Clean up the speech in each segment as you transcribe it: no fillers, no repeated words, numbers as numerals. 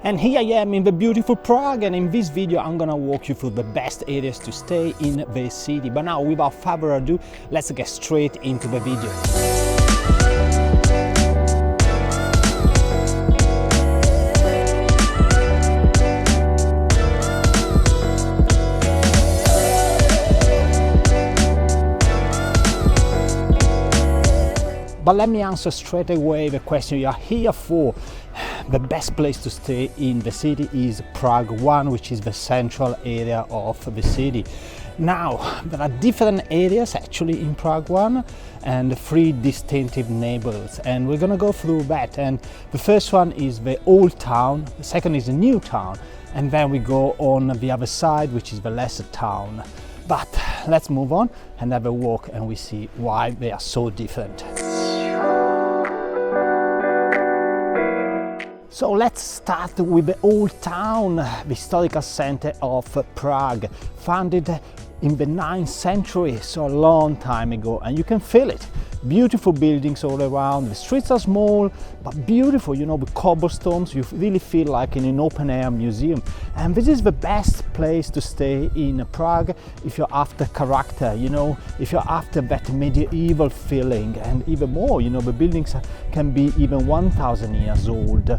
And here I am in the beautiful Prague, and in this video I'm gonna walk you through the best areas to stay in the city. But now, without further ado, let's get straight into the video. But let me answer straight away the question you are here for. The best place to stay in the city is Prague 1, which is the central area of the city. Now, there are different areas actually in Prague 1 and 3 distinctive neighborhoods, and we're gonna go through that. And the first one is the old town, the second is the new town, and then we go on the other side, which is the lesser town. But let's move on and have a walk, and we see why they are so different. So let's start with the old town, the historical center of Prague, founded in the 9th century, so a long time ago, and you can feel it. Beautiful buildings all around, the streets are small but beautiful, you know, with cobblestones. You really feel like in an open-air museum, and this is the best place to stay in Prague if you're after character, you know, if you're after that medieval feeling, and even more, you know, the buildings can be even 1,000 years old.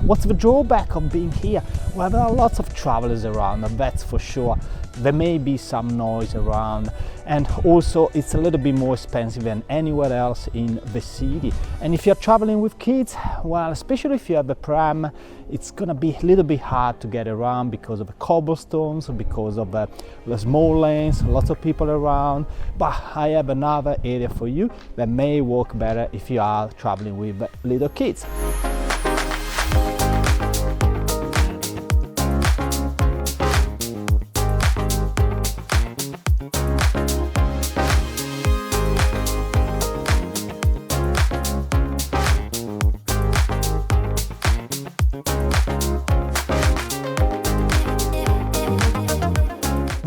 What's the drawback of being here? Well, there are lots of travelers around, that's for sure. There may be some noise around, and also it's a little bit more expensive than anywhere else in the city. And if you're traveling with kids, well, especially if you have a pram, it's gonna be a little bit hard to get around because of the cobblestones, because of the small lanes, lots of people around. But I have another area for you that may work better if you are traveling with little kids.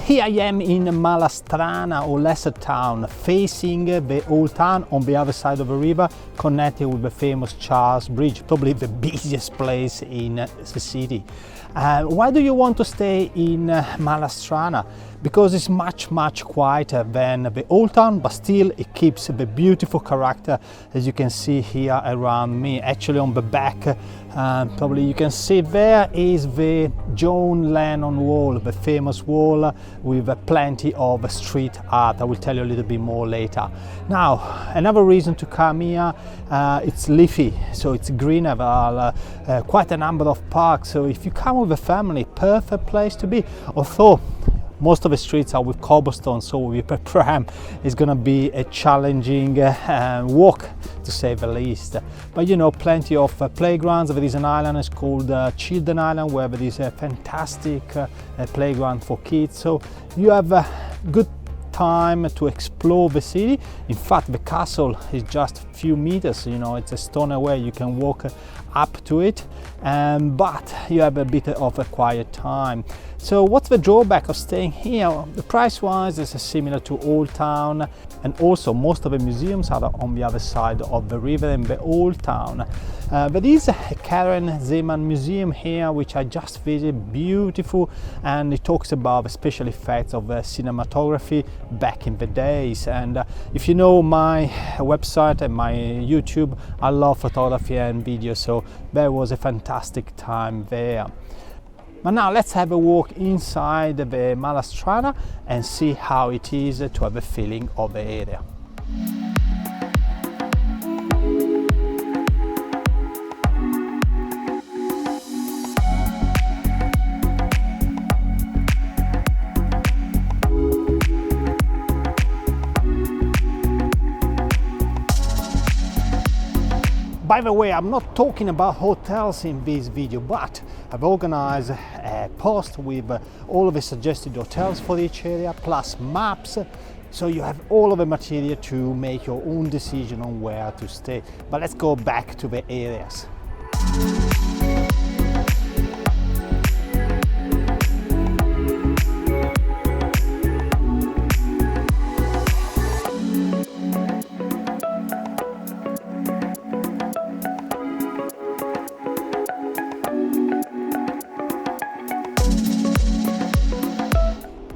Here I am in Mala Strana, or lesser town, facing the old town on the other side of the river, connected with the famous Charles Bridge, probably the busiest place in the city. Why do you want to stay in Mala Strana? Because it's much quieter than the old town, but still it keeps the beautiful character, as you can see here around me. Actually on the back, probably you can see there is the John Lennon wall, the famous wall with plenty of street art. I will tell you a little bit more later. Now, another reason to come here, it's leafy, so it's greener. There are quite a number of parks, so if you come with a family, perfect place to be. Although most of the streets are with cobblestone, so with a pram it's gonna be a challenging walk, to say the least. But you know, plenty of playgrounds. There is an island, it's called Children Island, where there is a fantastic playground for kids, so you have a good time to explore the city. In fact, the castle is just a few meters, you know, it's a stone away, you can walk up to it, but you have a bit of a quiet time. So what's the drawback of staying here? The price wise is similar to Old Town, and also most of the museums are on the other side of the river in the Old Town. There is a Karen Zeman museum here, which I just visited, beautiful, and it talks about the special effects of cinematography back in the days. And if you know my website and my YouTube, I love photography and video, so there was a fantastic time there. But now let's have a walk inside the Mala Strana and see how it is to have a feeling of the area. By the way, I'm not talking about hotels in this video, but I've organized a post with all of the suggested hotels for each area, plus maps, so you have all of the material to make your own decision on where to stay. But let's go back to the areas.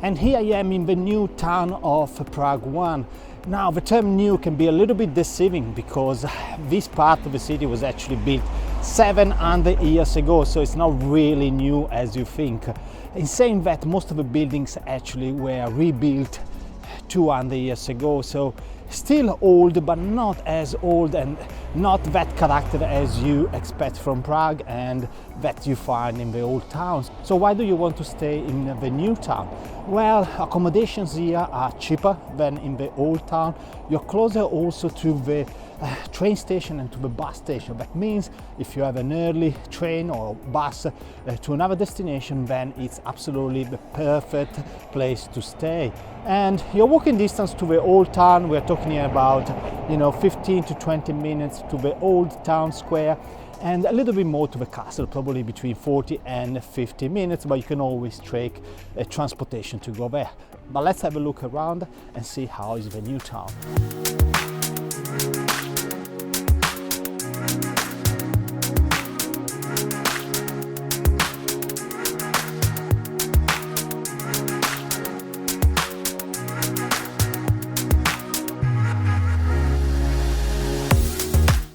And here I am in the new town of Prague 1. Now the term new can be a little bit deceiving because this part of the city was actually built 700 years ago, so it's not really new as you think. In saying that, most of the buildings actually were rebuilt 200 years ago, so still old but not as old and not that character as you expect from Prague and that you find in the old towns. So why do you want to stay in the new town? Well, accommodations here are cheaper than in the old town. You're closer also to the train station and to the bus station. That means if you have an early train or bus to another destination, then it's absolutely the perfect place to stay. And your walking distance to the old town, we're talking here about 15 to 20 minutes to the old town square, and a little bit more to the castle, probably between 40 and 50 minutes, but you can always take transportation to go there. But let's have a look around and see how is the new town.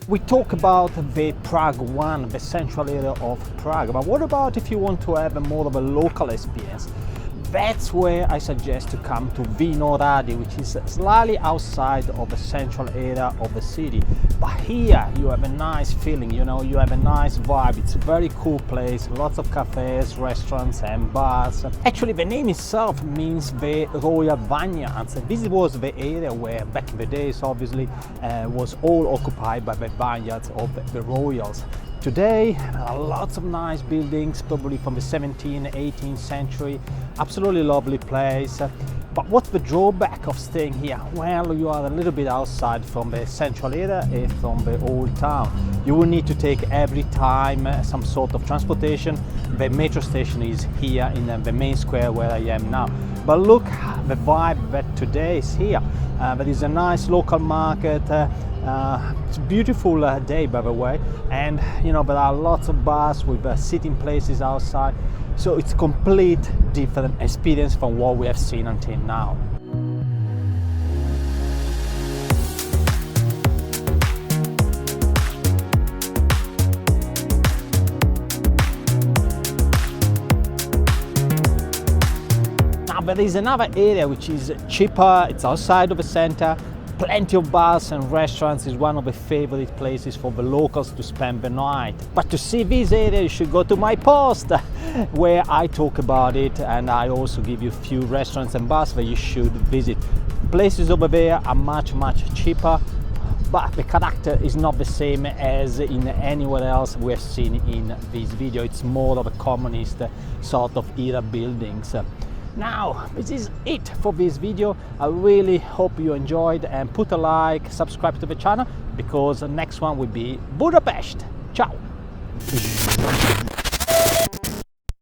We talk about the Prague 1, the central area of Prague, but what about if you want to have more of a local experience? That's where I suggest to come to Vinohrady, which is slightly outside of the central area of the city. But here you have a nice feeling, you have a nice vibe. It's a very cool place, lots of cafes, restaurants and bars. Actually, the name itself means the royal vineyards. This was the area where back in the days, obviously, was all occupied by the vineyards of the royals. Today, there are lots of nice buildings, probably from the 17th, 18th century. Absolutely lovely place. But what's the drawback of staying here? Well, you are a little bit outside from the central area and from the old town. You will need to take every time some sort of transportation. The metro station is here in the main square where I am now. But look, the vibe that today is here. There is a nice local market. It's a beautiful day, by the way, and there are lots of bars with sitting places outside, so it's a complete different experience from what we have seen until now. Now there is another area which is cheaper, it's outside of the center. Plenty of bars and restaurants, is one of the favorite places for the locals to spend the night. But to see this area, you should go to my post where I talk about it, and I also give you a few restaurants and bars that you should visit. Places over there are much cheaper, but the character is not the same as in anywhere else we have seen in this video. It's more of a communist sort of era buildings. Now, this is it for this video. I really hope you enjoyed, and put a like, subscribe to the channel, because the next one will be Budapest. Ciao!